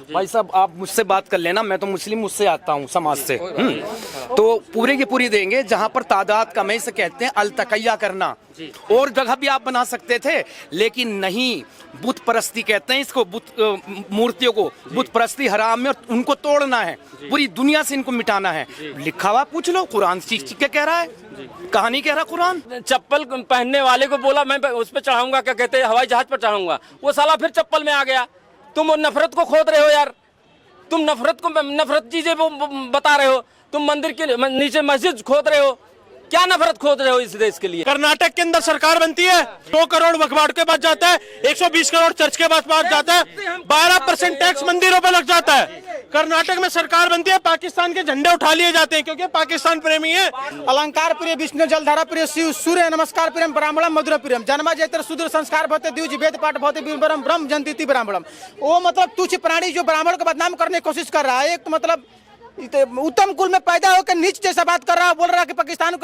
भाई साहब आप मुझसे बात कर लेना, मैं तो मुस्लिम मुझसे आता हूँ समाज से। तो पूरे की पूरी देंगे, जहाँ पर तादाद कम है इसे कहते हैं अलतकैया करना। और जगह भी आप बना सकते थे, लेकिन नहीं, बुत परस्ती कहते हैं इसको, बुत मूर्तियों को बुत परस्ती हराम है और उनको तोड़ना है, पूरी दुनिया से इनको मिटाना है। लिखा हुआ पूछ लो, कुरान चीख के कह रहा है, कहानी कह रहा कुरान। चप्पल पहनने वाले को बोला मैं उस पर चढ़ाऊंगा, क्या कहते हैं, हवाई जहाज पर चढ़ाऊंगा, वो साला फिर चप्पल में आ गया। तुम नफरत को खोद रहे हो यार, तुम नफरत चीजें बता रहे हो, तुम मंदिर के नीचे मस्जिद खोद रहे हो, क्या नफरत खोद रहे हो इस देश के लिए। कर्नाटक के अंदर सरकार बनती है, 2 करोड़ वक्फ के पास जाता है, 120 करोड़ चर्च के पास जाता है, 12% टैक्स मंदिरों पर लग जाता है। कर्नाटक में सरकार बनती है, पाकिस्तान के झंडे उठा लिए जाते हैं क्योंकि पाकिस्तान प्रेमी है। अलंकार प्रिय विष्णु जलधारा प्रिय शिव सूर्य नमस्कार प्रियम ब्राह्मणम मधुर प्रियम जन्मा जैतर शूद्र संस्कार भवते द्विज वेद पाठ भवते ब्रह्म ब्रह्म जनती ब्राह्मणम। वो मतलब तुच्छ प्राणी जो ब्राह्मण को बदनाम करने की कोशिश कर रहा है, एक तो मतलब उत्तम कुल में पैदा होकर नीच जैसा बात कर रहा है, बोल रहा है कि पाकिस्तान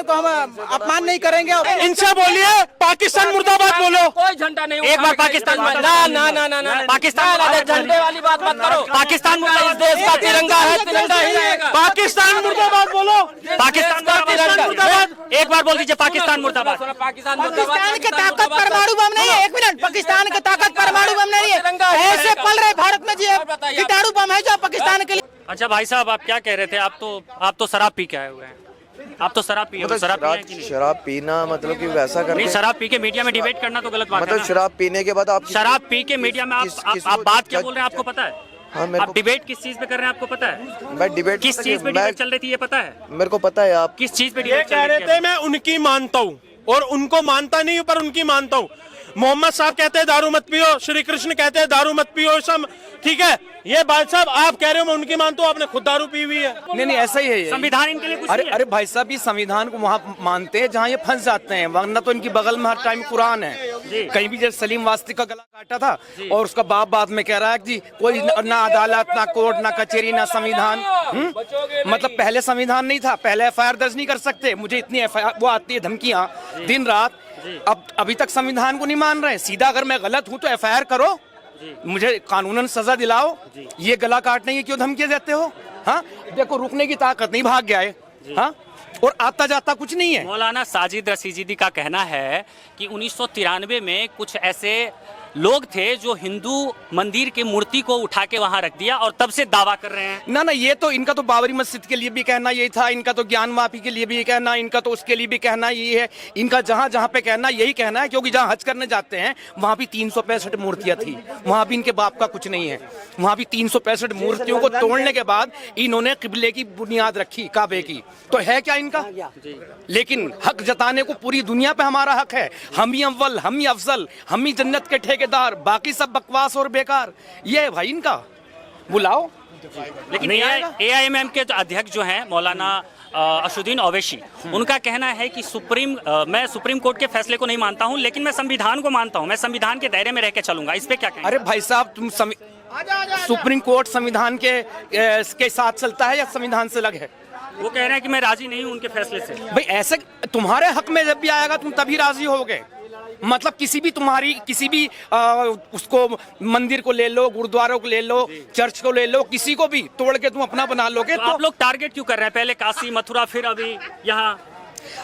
को हम अपमान नहीं करेंगे। इनसे बोलिए पाकिस्तान मुर्दाबाद बोलो। कोई झंडा नहीं, एक बार पाकिस्तान ना पाकिस्तान झंडे वाली बात मत करो। पाकिस्तान इस देश का तिरंगा है, तिरंगा ही रहेगा। पाकिस्तान मुर्दाबाद बोलो, पाकिस्तान मुर्दाबाद। एक बार बोल दीजिए पाकिस्तान मुर्दाबाद। पाकिस्तान की ताकत परमाणु बम नहीं है, एक मिनट, पाकिस्तान की ताकत परमाणु बम नहीं है, ऐसे पल रहे भारत में जी कीटाणु बम है जो पाकिस्तान के लिए। अच्छा भाई साहब, आप क्या कह रहे थे? आप तो शराब पी के आए हुए हैं, आप तो शराब पिए हुए, शराब पिए हैं कि नहीं? शराब पीना मतलब कि वैसा करना, शराब पी के मीडिया में डिबेट करना तो गलत बात है मतलब ना? शराब पीने के बाद आप शराब पी के मीडिया में आप बात क्या बोल रहे हैं आपको पता है? हाँ, आप डिबेट किस चीज पे कर रहे हैं आपको पता है? मैं डिबेट किस चीज पे डिबेट चल रही थी ये पता है? मेरे को पता है। आप किस चीज पे ये डिबेट कह रहे थे मैं उनकी मानता हूँ और उनको मानता नहीं हूँ, पर उनकी मानता हूँ। मोहम्मद साहब कहते हैं दारू मत पियो, श्री कृष्ण कहते हैं दारू मत पियो, सब ठीक है। ये बात साहब आप कह रहे हो मैं उनकी मानता हूँ, आपने खुद दारू पी हुई है। नहीं ऐसा ही है ये। संविधान इनके लिए कुछ अरे नहीं है। अरे भाई साहब, ये संविधान को वहाँ मानते हैं जहाँ ये फंस जाते हैं, वरना तो इनकी बगल में हर टाइम कुरान है। कहीं भी जैसे सलीम वास्ती का गला काटा था और उसका बाप बाद में कह रहा है कि कोई ना अदालत, ना कोर्ट, ना कचहरी, ना संविधान। मतलब पहले संविधान नहीं था, पहले FIR दर्ज नहीं कर सकते। मुझे इतनी FIR वो आती है धमकियाँ दिन रात। अब अभी तक संविधान को नहीं मान रहे। सीधा अगर मैं गलत हूँ तो FIR करो, मुझे कानूनन सजा दिलाओ। ये गला काटने की क्यों धमकियां देते हो? हाँ देखो, रुकने की ताकत नहीं, भाग गया है। हाँ, और आता जाता कुछ नहीं है। मौलाना साजिद रशीदी का कहना है कि 1993 में कुछ ऐसे लोग थे जो हिंदू मंदिर की मूर्ति को उठा के वहां रख दिया और तब से दावा कर रहे हैं। ना ये तो इनका तो बाबरी मस्जिद के लिए भी कहना यही था, इनका तो ज्ञान वापी के लिए भी कहना, इनका तो उसके लिए भी कहना यही है। इनका जहां जहां पे कहना यही कहना है, क्योंकि जहां हज करने जाते हैं वहां भी 365 मूर्तियां थी, वहां भी इनके बाप का कुछ नहीं है। वहां भी 365 मूर्तियों को तोड़ने के बाद इन्होंने किबले की बुनियाद रखी, काबे की। तो है क्या इनका? लेकिन हक जताने को पूरी दुनिया पे हमारा हक है। हम ही अव्वल, हम ही अफजल, हम ही जन्नत के ठेकेदार, बाकी सब बकवास और बेकार। ये है भाई इनका, बुलाओ। लेकिन AIMM के अध्यक्ष जो हैं मौलाना असदुद्दीन ओवैसी, उनका कहना है कि मैं सुप्रीम कोर्ट के फैसले को नहीं मानता हूं, लेकिन मैं संविधान को मानता हूं, मैं संविधान के दायरे में रह के चलूंगा। इस पे क्या कहेंगे? अरे भाई साहब, तुम सुप्रीम कोर्ट संविधान के साथ चलता है या संविधान से अलग है? वो कह रहे हैं कि मैं राजी नहीं हूं उनके फैसले से। भाई ऐसे तुम्हारे हक में जब भी आएगा तुम तभी राजी होगे। मतलब किसी भी उसको मंदिर को ले लो, गुरुद्वारों को ले लो, चर्च को ले लो, किसी को भी तोड़ के तुम अपना बना लोगे। तो आप लोग टारगेट क्यों कर रहे हैं? पहले काशी, मथुरा, फिर अभी यहाँ।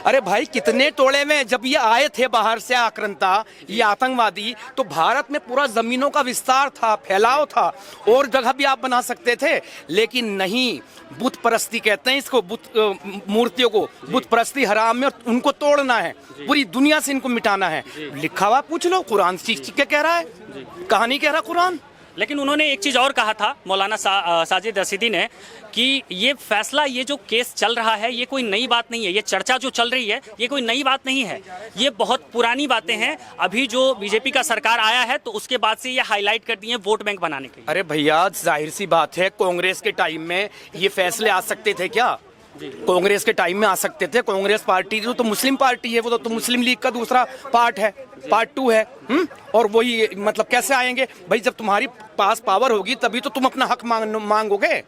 अरे भाई कितने टोले में जब ये आए थे बाहर से आक्रांता, ये आतंकवादी, तो भारत में पूरा जमीनों का विस्तार था, फैलाव था, और जगह भी आप बना सकते थे। लेकिन नहीं, बुत परस्ती कहते हैं इसको, मूर्तियों को बुत परस्ती हराम है और उनको तोड़ना है, पूरी दुनिया से इनको मिटाना है। लिखा हुआ पूछ लो, कुरान चीख के कह रहा है, कहानी कह रहा कुरान। लेकिन उन्होंने एक चीज और कहा था मौलाना साजिद रशीदी ने, कि ये फैसला, ये जो केस चल रहा है, ये कोई नई बात नहीं है, ये चर्चा जो चल रही है ये कोई नई बात नहीं है, ये बहुत पुरानी बातें हैं। अभी जो बीजेपी का सरकार आया है तो उसके बाद से ये हाईलाइट कर दिए वोट बैंक बनाने के लिए। अरे भैया, जाहिर सी बात है, कांग्रेस के टाइम में ये फैसले आ सकते थे क्या? कांग्रेस के टाइम में आ सकते थे। कांग्रेस पार्टी तो मुस्लिम पार्टी है, वो तो मुस्लिम लीग का दूसरा पार्ट है, पार्ट 2 है। और वही मतलब कैसे आएंगे भाई? जब तुम्हारी पास पावर होगी तभी तो तुम अपना हक मांगोगे।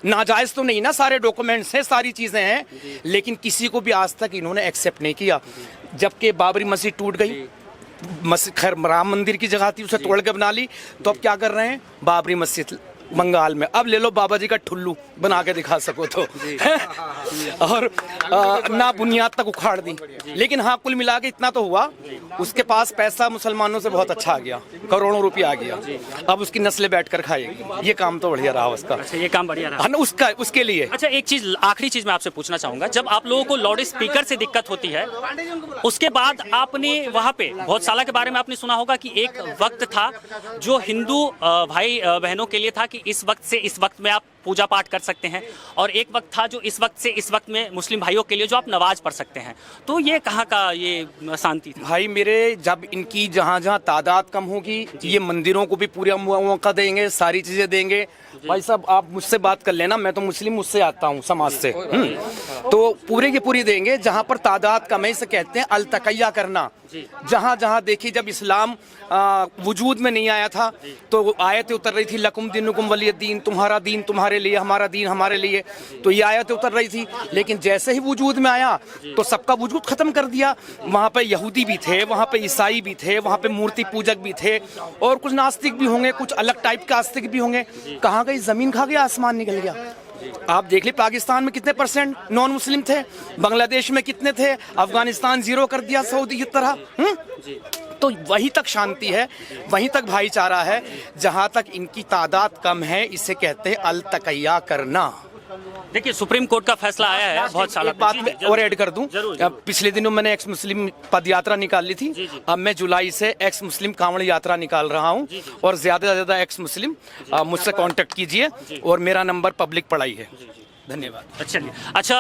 नाजायज तो नहीं ना, सारे डॉक्यूमेंट्स हैं, सारी चीजें हैं, लेकिन किसी को भी आज तक इन्होंने एक्सेप्ट नहीं किया। जबकि बाबरी मस्जिद टूट गई, खैर राम मंदिर की जगह थी, उसे तोड़ के बना ली, तो अब क्या कर रहे हैं? बाबरी मस्जिद बंगाल में। अब ले लो बाबा जी का ठुल्लू बना के दिखा सको तो और ना बुनियाद तक उखाड़ दी। लेकिन हाँ, कुल मिला के इतना तो हुआ, उसके पास पैसा मुसलमानों से बहुत अच्छा आ गया, करोड़ों रुपया आ गया। अब उसकी नस्लें बैठकर खाएगी, ये काम तो बढ़िया रहा उसका। अच्छा, ये काम बढ़िया रहा। हाँ ना, उसके लिए। अच्छा, एक चीज, आखिरी चीज मैं आपसे पूछना चाहूंगा, जब आप लोगों को लाउड स्पीकर से दिक्कत होती है, उसके बाद आपने वहां पे बहुत साल के बारे में आपने सुना होगा कि एक वक्त था जो हिंदू भाई बहनों के लिए था कि इस वक्त से इस वक्त में आप पूजा पाठ कर सकते हैं, और एक वक्त था जो इस वक्त से इस वक्त में मुस्लिम भाइयों के लिए जो आप नमाज पढ़ सकते हैं। तो ये कहाँ का ये शांति थी? भाई मेरे, जब इनकी जहाँ जहाँ तादाद कम होगी, ये मंदिरों को भी पूरा मौका देंगे, सारी चीजें देंगे। भाई साहब, आप मुझसे बात कर लेना, मैं तो मुस्लिम, मुझसे आता हूँ समाज से, तो पूरे की पूरी देंगे। जहाँ पर तादाद कम है, इसे कहते हैं अल-तकैया करना। जहाँ जहाँ देखिए, जब इस्लाम वजूद में नहीं आया था तो आयतें उतर रही थी, लकुम दीनुकुम वलिय दीन, तुम्हारा दीन तुम्हारे लिए, हमारा दीन हमारे लिए, तो ये आयतें उतर रही थी। लेकिन जैसे ही वजूद में आया तो सबका वजूद खत्म कर दिया। वहाँ पे यहूदी भी थे, वहाँ पे ईसाई भी थे, वहाँ पे मूर्ति पूजक भी थे, और कुछ नास्तिक भी होंगे, कुछ अलग टाइप के आस्तिक भी होंगे। कहाँ गई जमीन, खा गया, आसमान निकल गया। आप देख ली, पाकिस्तान में कितने परसेंट नॉन मुस्लिम थे, बांग्लादेश में कितने थे, अफगानिस्तान जीरो कर दिया सऊदी की तरह। तो वहीं तक शांति है, वहीं तक भाईचारा है, जहां तक इनकी तादाद कम है। इसे कहते हैं अल-तकैया करना। देखिए, सुप्रीम कोर्ट का फैसला आया है बहुत साल। एक बात में और ऐड कर दूं, पिछले दिनों मैंने एक्स मुस्लिम पद यात्रा निकाल ली थी। अब मैं जुलाई से एक्स मुस्लिम कांवड़ यात्रा निकाल रहा हूं, और ज्यादा से ज्यादा एक्स मुस्लिम मुझसे कांटेक्ट कीजिए, और मेरा नंबर पब्लिक पढ़ाई है। धन्यवाद। चलिए, अच्छा,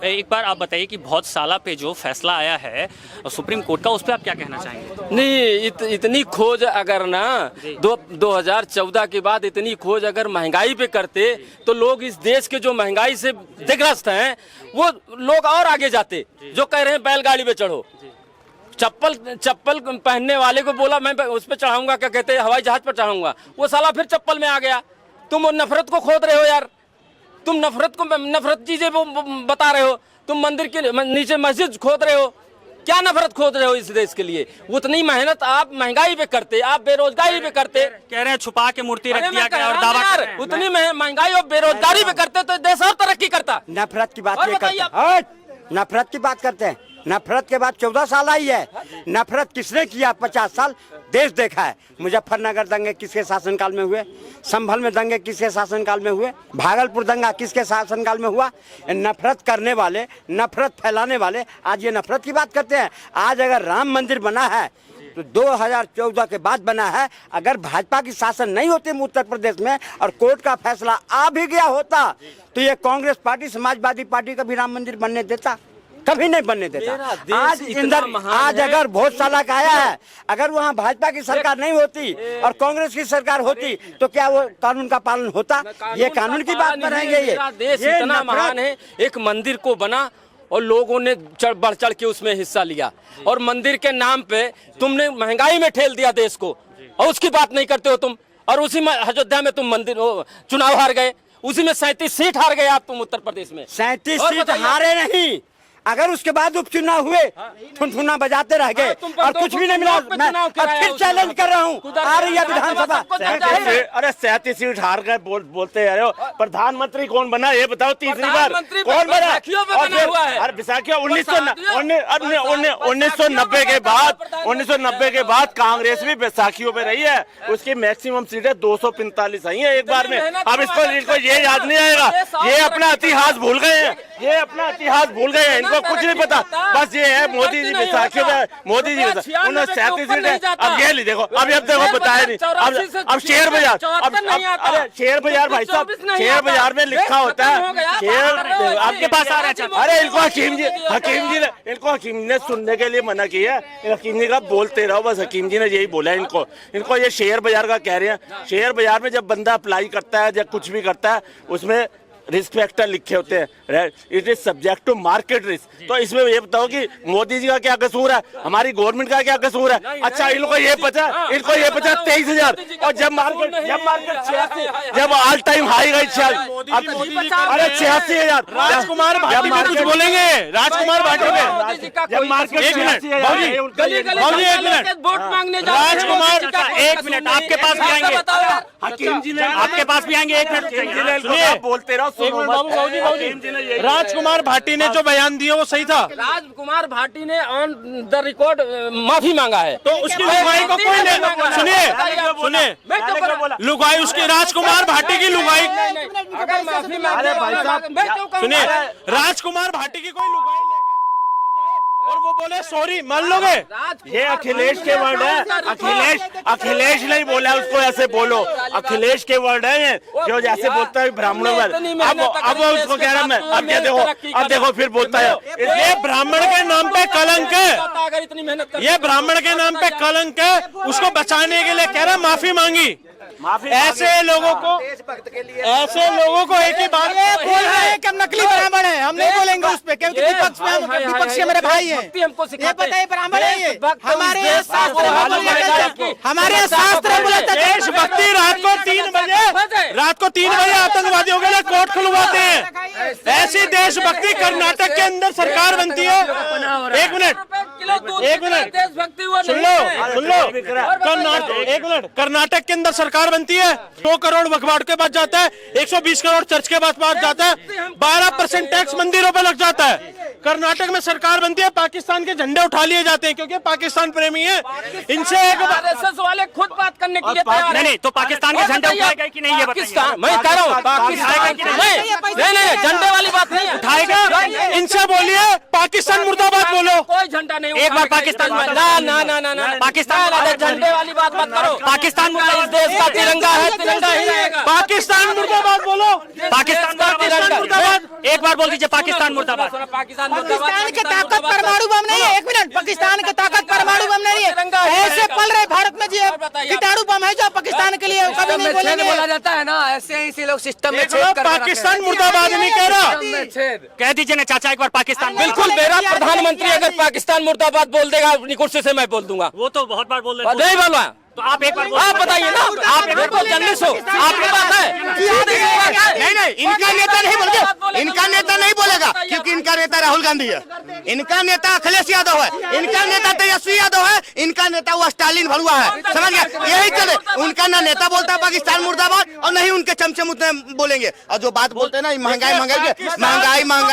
एक बार आप बताइए कि बहुत साल पे जो फैसला आया है सुप्रीम कोर्ट का, उस पर आप क्या कहना चाहेंगे? नहीं, इतनी खोज अगर ना 2014 के बाद इतनी खोज अगर महंगाई पे करते तो लोग इस देश के जो महंगाई से दिग्रस्त हैं वो लोग और आगे जाते। जो कह रहे हैं बैलगाड़ी पे चढ़ो, चप्पल पहनने वाले को बोला मैं उस पर चढ़ाऊंगा, क्या कहते हैं, हवाई जहाज पर चढ़ाऊंगा, वो साला फिर चप्पल में आ गया। तुम नफरत को खोद रहे हो यार, तुम नफरत चीजें बता रहे हो, तुम मंदिर के नीचे मस्जिद खोद रहे हो, क्या नफरत खोद रहे हो इस देश के लिए? उतनी मेहनत आप महंगाई पे करते, आप बेरोजगारी पे करते। कह रहे हैं छुपा के मूर्ति रख दिया गया और दावा कर रहे हैं। उतनी महंगाई और बेरोजगारी पे करते तो देश और तरक्की करता। नफरत की बात नहीं करते, नफरत की बात करते हैं। नफरत के बाद 14 साल आई है। नफरत किसने किया? 50 साल देश देखा है। मुजफ्फरनगर दंगे किसके शासनकाल में हुए? संभल में दंगे किसके शासनकाल में हुए? भागलपुर दंगा किसके शासनकाल में हुआ? नफरत करने वाले, नफरत फैलाने वाले आज ये नफरत की बात करते हैं। आज अगर राम मंदिर बना है तो 2014 के बाद बना है। अगर भाजपा की शासन नहीं होती उत्तर प्रदेश में और कोर्ट का फैसला आ भी गया होता तो ये कांग्रेस पार्टी, समाजवादी पार्टी का भी राम मंदिर बनने देता? कभी नहीं बनने देता। आज इंदर, आज अगर बहुत साल का आया है, अगर वहाँ भाजपा की सरकार नहीं होती और कांग्रेस की सरकार होती तो क्या वो कानून का पालन होता? ये कानून की बात पर रहेंगे। ये देश इतना महान है, एक मंदिर को बना और लोगों ने बढ़ चढ़ के उसमें हिस्सा लिया, और मंदिर के नाम पे तुमने महंगाई में ठेल दिया देश को, और उसकी बात नहीं करते हो तुम। और उसी में अयोध्या में तुम मंदिर चुनाव हार गए, उसी में 37 सीट हार गए आप तुम उत्तर प्रदेश में। 37 सीट हारे नहीं, अगर उसके बाद उपचुनाव हुए थुनथुना बजाते रह गए और कुछ भी नहीं मिला। मैं फिर चैलेंज कर रहा हूँ, आ रही है विधानसभा। अरे 37 सीट हार गए बोलते हैं। प्रधानमंत्री कौन बना ये बताओ? तीसरी बार कौन बना? अरे विशाखियों 1990 के बाद कांग्रेस भी बैसाखियों पे रही है, उसकी मैक्सिमम सीटें 245 आई है एक बार में। अब इसको ये याद नहीं आएगा, ये अपना इतिहास भूल गए हैं, ये अपना इतिहास भूल गए हैं, इनको कुछ नहीं पता। बस ये है मोदी जी बैसाखियों में, मोदी जी 37 सीटें। अब ये नहीं देखो, अब देखो बताया नहीं। अब शेयर बाजार, अरे शेयर बाजार भाई साहब, शेयर बाजार में लिखा होता है शेयर आपके पास आ रहा है। अरे इनको हकीम जी ने सुनने के लिए मना किया है। हकीम जी का बोलते रहो, बस हकीम जी ने यही बोला है इनको ये शेयर बाजार का कह रहे हैं। शेयर बाजार में जब बंदा अप्लाई करता है या कुछ भी करता है, उसमें रिस्क फैक्टर लिखे होते हैं, it is subject to market risk. तो इसमें ये बताओ कि मोदी जी का क्या कसूर है, हमारी गवर्नमेंट का क्या कसूर है? अच्छा इनको ये पता 23,000, और जब मार्केट 86, जब ऑल टाइम हाई गई 86,000। राजकुमार भाटी में कुछ बोलेंगे? राजकुमार भाटी में जब मार्केट एक मिनट भाजी, एक मिनट राजकुमार, एक मिनट आपके पास भी आएंगे, हकीम जी ने आपके पास भी आएंगे, एक मिनट सुनिए, बोलते रहो, एक मिनट बाबू, राजकुमार भाटी ने जो बयान दिया वो सही था? राजकुमार भाटी ने ऑन द रिकॉर्ड माफी मांगा है। तो उसकी लुगाई को कोई नहीं, सुनिए लुगाई उसकी, राजकुमार भाटी की लुगाई, सुनिए राजकुमार भाटी की कोई लुगाई और वो बोले सॉरी, मान लोगे? ये अखिलेश के वर्ड है, अखिलेश नहीं बोला उसको ऐसे बोलो, अखिलेश के वर्ड है ये, जो जैसे बोलता है ब्राह्मणों पर। अब वो उसको कह रहा मैं, अब देखो फिर बोलता है ये ब्राह्मण के नाम पे कलंक है, अगर इतनी मेहनत कर, ये ब्राह्मण के नाम पे कलंक है, उसको बचाने के लिए कह रहा माफी मांगी। ऐसे लोगों को एक ही बात बोल रहे हैं कि हम नकली ब्राह्मण हैं, हम नहीं बोलेंगे उस पे, क्योंकि विपक्ष में हम विपक्ष के मेरे भाई हैं। ये पता है ब्राह्मण है ये, हमारे शास्त्र देशभक्ति रात को 3 बजे आतंकवादियों के लिए कोर्ट खुलवाते हैं। ऐसी देशभक्ति कर्नाटक के अंदर सरकार बनती है। एक मिनट सुन लो, कर्नाटक के अंदर सरकार बनती है, 2 करोड़ वक्फ के पास जाता है, 120 करोड़ चर्च के पास जाता है, 12% टैक्स मंदिरों पे लग जाता है। कर्नाटक में सरकार बनती है, पाकिस्तान के झंडे उठा लिए जाते हैं क्योंकि पाकिस्तान प्रेमी है। इनसे एक आरएसएस वाले खुद बात करने के लिए तैयार नहीं, तो पाकिस्तान के झंडे उठाएगा कि नहीं ये पाकिस्तान, मैं कह रहा हूँ पाकिस्तान नहीं, झंडे वाली बात नहीं उठाएगा। इनसे बोलिए पाकिस्तान मुर्दाबाद बोलो, कोई झंडा नहीं। एक बार पाकिस्तान ना पाकिस्तान झंडे वाली बात मत करो। पाकिस्तान इस देश का तिरंगा है, तिरंगा ही रहेगा। पाकिस्तान मुर्दाबाद बोलो, पाकिस्तान मुर्दाबाद, एक बार बोल दीजिए पाकिस्तान मुर्दाबाद। पाकिस्तान की ताकत परमाणु बम नहीं है। एक मिनट, पाकिस्तान की ताकत परमाणु बम नहीं है, ऐसे पल रहे भारत में जी कीटाणु बम है जो पाकिस्तान के लिए कभी नहीं बोलेंगे। बोला जाता है ना, ऐसे ही लोग सिस्टम में पाकिस्तान मुर्दाबाद नहीं कह रहा। कह दीजिए ना चाचा एक बार पाकिस्तान। बिल्कुल, मेरा प्रधानमंत्री अगर पाकिस्तान मुर्दाबाद बोल देगा अपनी कुर्सी से, मैं बोल दूंगा। वो तो बहुत बार बोल रहे नहीं बोला तो आप एक बार आप बताइए ना, आप बिल्कुल जर्नलिस्ट हो, आपके पास है। नहीं, इनका नेता नहीं बोलेगा, इनका नेता नहीं बोलेगा क्योंकि इनका नेता राहुल गांधी है, इनका नेता अखिलेश यादव है, इनका नेता तेजस्वी यादव है, इनका नेता वो स्टालिन भरुआ है, समझ गया? यही चले, उनका ना नेता बोलता है पाकिस्तान मुर्दाबाद और नहीं उनके चमचे मुद्दे बोलेंगे। और जो बात बोलते हैं ना महंगाई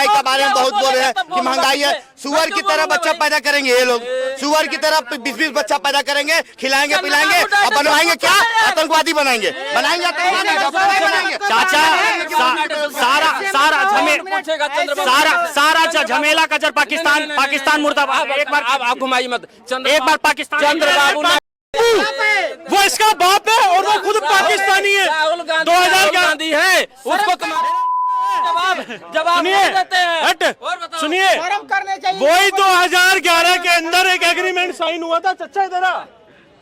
के बारे में बहुत बोल रहे हैं कि महंगाई है। सुअर की तरह बच्चा पैदा करेंगे ये लोग, सुअर की तरह 20-20 बच्चा पैदा करेंगे, खिलाएंगे पिलाएंगे और बनवाएंगे क्या? आतंकवादी बनाएंगे। चाचा सारा झमेला का जब पाकिस्तान मुर्दाबाद। एक बार आप घुमाइए मत, एक बार पाकिस्तान चंद्रबाबू वो इसका बाप है और वो खुद पाकिस्तानी है। राहुल 2011 गांधी है, उसको जवाब देते हैं। सुनिए, वही 2011 के अंदर एक एग्रीमेंट साइन हुआ था। चचा इधर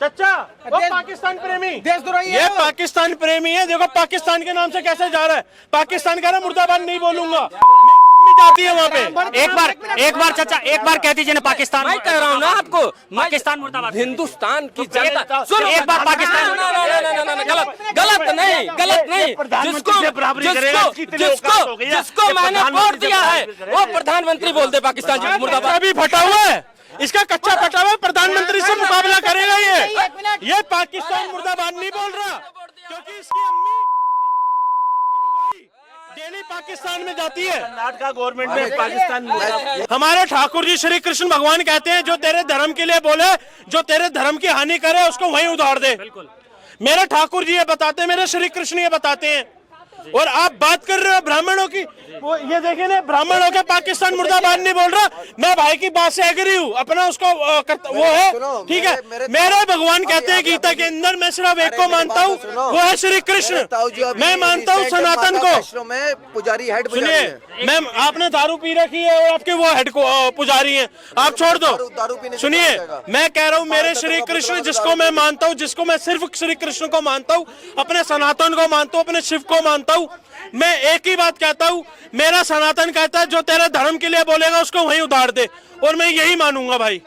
चचा, वो पाकिस्तान प्रेमी देशद्रोही ये पाकिस्तान प्रेमी है। देखो पाकिस्तान के नाम से कैसे जा रहा है। पाकिस्तान कह रहा मुर्दाबाद नहीं बोलूंगा, जाती है वहाँ पे। एक बार चाचा एक बार कह दीजिए ना पाकिस्तान। मैं कह रहा हूँ ना आपको, पाकिस्तान मुर्दाबाद। हिंदुस्तान की जनता सुनो, एक बार पाकिस्तान गलत नहीं, जिसको मैंने वोट दिया है वो प्रधानमंत्री बोल दे पाकिस्तान मुर्दाबाद। अभी फटा हुआ है, इसका कच्चा फटा हुआ है, प्रधानमंत्री से मुकाबला करेगा ये पाकिस्तान मुर्दाबाद नहीं बोल रहा क्योंकि इसकी अम्मी डेली पाकिस्तान में जाती है। कर्नाटक गवर्नमेंट में पाकिस्तान हमारे ठाकुर जी श्री कृष्ण भगवान कहते हैं जो तेरे धर्म के लिए बोले, जो तेरे धर्म की हानि करे उसको वहीं उधार दे। मेरे ठाकुर जी ये बताते हैं, मेरे श्री कृष्ण ये बताते हैं। और आप बात कर रहे हो ब्राह्मणों की, वो ये देखे ना, ब्राह्मणों के पाकिस्तान मुर्दाबाद नहीं बोल रहा। मैं भाई की बात से एग्री हूँ, अपना उसको वो है, ठीक है। मेरे भगवान कहते हैं गीता के अंदर, मैं सिर्फ एक को मानता हूँ, वो है श्री कृष्ण। मैं मानता हूँ सनातन को। पुजारी हेड सुनिए मैम, आपने दारू पी रखी है और आपके वो हेड को पुजारी हैं, आप छोड़ दो। सुनिए, मैं कह रहा हूँ मेरे श्री कृष्ण जिसको मैं मानता हूँ, जिसको मैं सिर्फ श्री कृष्ण को मानता हूँ, अपने सनातन को मानता हूँ, अपने शिव को मानता हूँ, हूँ, मैं एक ही बात कहता हूँ, मेरा सनातन कहता है जो तेरे धर्म के लिए बोलेगा उसको वहीं उतार दे, और मैं यही मानूंगा भाई।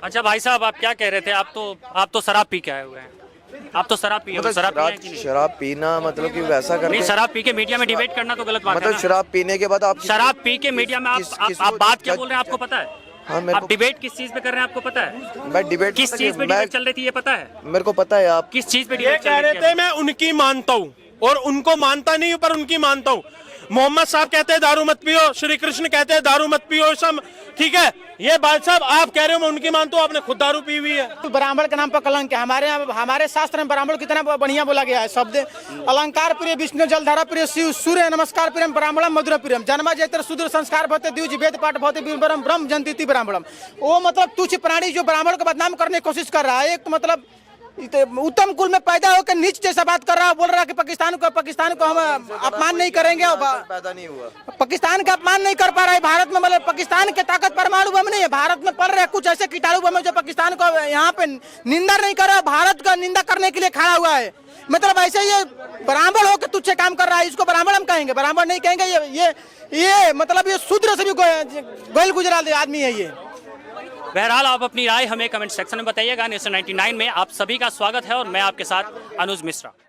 अच्छा भाई साहब, आप क्या कह रहे थे? आप तो शराब पी के आए हुए हैं, आप तो शराब पिए हुए, शराब पिए हैं कि नहीं? शराब पीना मतलब कि वैसा करके नहीं, शराब पी के मीडिया में डिबेट करना तो गलत बात है मतलब ना। शराब पीने के बाद आप शराब पी के मीडिया में आप बात क्या बोल रहे हैं आपको पता है? हाँ, मेरे आप को डिबेट किस चीज पे कर रहे हैं आपको पता है? मैं डिबेट किस चीज पे डिबेट चल रही थी ये पता है? मेरे को पता है। आप किस चीज पे ये डिबेट चल कह रही रहे थी? थे मैं उनकी मानता हूँ और उनको मानता नहीं हूँ, पर उनकी मानता हूँ। मोहम्मद साहब कहते हैं दारू मत पियो, श्री कृष्ण कहते हैं दारू मत पियो, सब ठीक है। ये बात साहब आप कह रहे हो मैं उनकी मानता हूँ, आपने खुद दारू पी हुई है। ब्राह्मण के नाम पर कलंक है। हमारे शास्त्र में ब्राह्मण कितना बढ़िया बोला गया है शब्द, अलंकार प्रिय विष्णु जलधारा प्रिय शिव सूर्य नमस्कार प्रियम ब्राह्मणम मधुर प्रियम जन्मा जैतर शूद्र संस्कार भवते द्विज वेद पाठ भवते बीरबरम ब्रह्म जंतीति ब्राह्मणम। वो मतलब तुच्छ प्राणी जो ब्राह्मण को बदनाम करने की कोशिश कर रहा है, एक मतलब उत्तम कुल में पैदा होकर नीच जैसा बात कर रहा है, बोल रहा है कि पाकिस्तान को हम अपमान नहीं करेंगे। पैदा नहीं हुआ, पाकिस्तान का अपमान नहीं कर पा रहा है भारत में, मतलब पाकिस्तान के ताकत परमाणु बम नहीं है, भारत में पड़ रहे कुछ ऐसे कीटाणु बम है जो पाकिस्तान को यहाँ पे निंदा नहीं कर रहा है, भारत का निंदा करने के लिए खड़ा हुआ है। मतलब ऐसे ये ब्राह्मण होकर तुच्छ काम कर रहा है, इसको ब्राह्मण हम कहेंगे? ब्राह्मण नहीं कहेंगे, ये मतलब ये शूद्र से भी गोयल गुजराल आदमी है ये। बहरहाल आप अपनी राय हमें कमेंट सेक्शन में बताइएगा। नेशन 99 में आप सभी का स्वागत है और मैं आपके साथ अनुज मिश्रा।